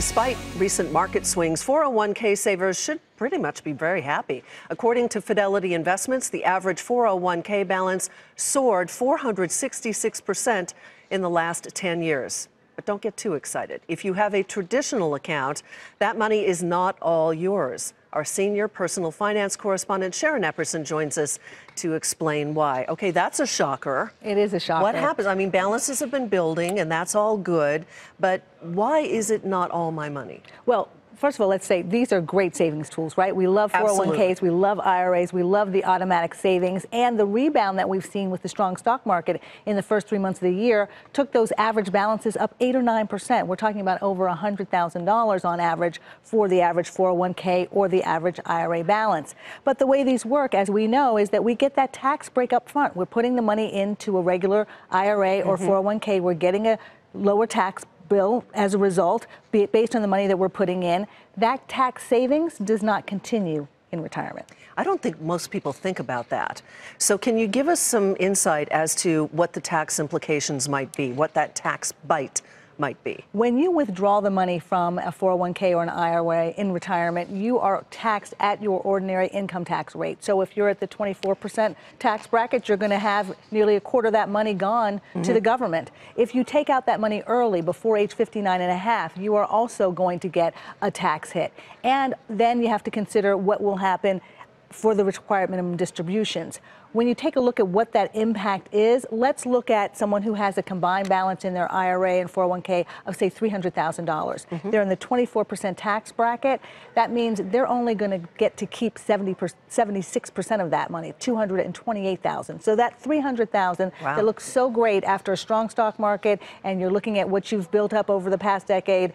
Despite recent market swings, 401k savers should pretty much be very happy. According to Fidelity Investments, the average 401k balance soared 466% in the last 10 years. But don't get too excited. If you have a traditional account, that money is not all yours. Our senior personal finance correspondent, Sharon Epperson, joins us to explain why. Okay, that's a shocker. It is a shocker. What happens? I mean, balances have been building, and that's all good, but why is it not all my money? Well, first of all, let's say these are great savings tools, right? We love 401ks, Absolutely. we love IRAs, we love the automatic savings, and the rebound that we've seen with the strong stock market in the first 3 months of the year took those average balances up 8 or 9%. We're talking about over $100,000 on average for the average 401k or the average IRA balance. But the way these work, as we know, is that we get that tax break up front. We're putting the money into a regular IRA or 401k. We're getting a lower tax bill as a result, based on the money that we're putting in. That tax savings does not continue in retirement. I don't think most people think about that. So can you give us some insight as to what the tax implications might be, what that tax bite might be? When you withdraw the money from a 401k or an IRA in retirement, you are taxed at your ordinary income tax rate. So if you're at the 24% tax bracket, you're going to have nearly a quarter of that money gone to the government. If you take out that money early, before age 59 and a half, you are also going to get a tax hit. And then you have to consider what will happen for the required minimum distributions. When you take a look at what that impact is, let's look at someone who has a combined balance in their IRA and 401k of, say, $300,000. They're in the 24% tax bracket. That means they're only going to get to keep 76% of that money, $228,000. So that $300,000 that looks so great after a strong stock market, and you're looking at what you've built up over the past decade,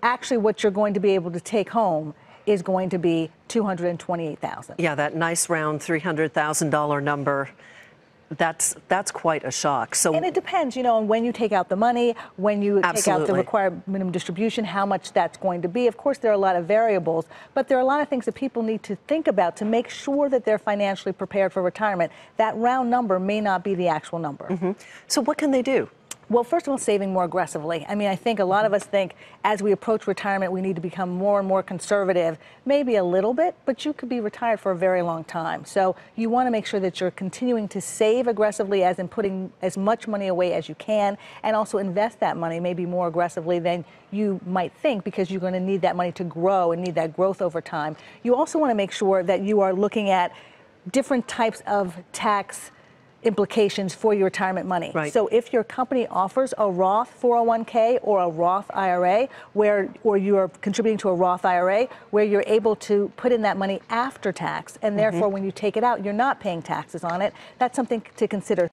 actually what you're going to be able to take home is going to be $228,000. Yeah, that nice round $300,000 number. That's quite a shock. So, and it depends, you know, on when you take out the money, when you take out the required minimum distribution, how much that's going to be. Of course, there are a lot of variables, but there are a lot of things that people need to think about to make sure that they're financially prepared for retirement. That round number may not be the actual number. So what can they do? Well, first of all, saving more aggressively. I mean, I think a lot of us think as we approach retirement, we need to become more and more conservative, maybe a little bit, but you could be retired for a very long time. So you want to make sure that you're continuing to save aggressively, as in putting as much money away as you can, and also invest that money maybe more aggressively than you might think, because you're going to need that money to grow and need that growth over time. You also want to make sure that you are looking at different types of tax implications for your retirement money. So if your company offers a Roth 401k or a Roth IRA, or you're contributing to a Roth IRA where you're able to put in that money after tax, and therefore when you take it out, you're not paying taxes on it, that's something to consider.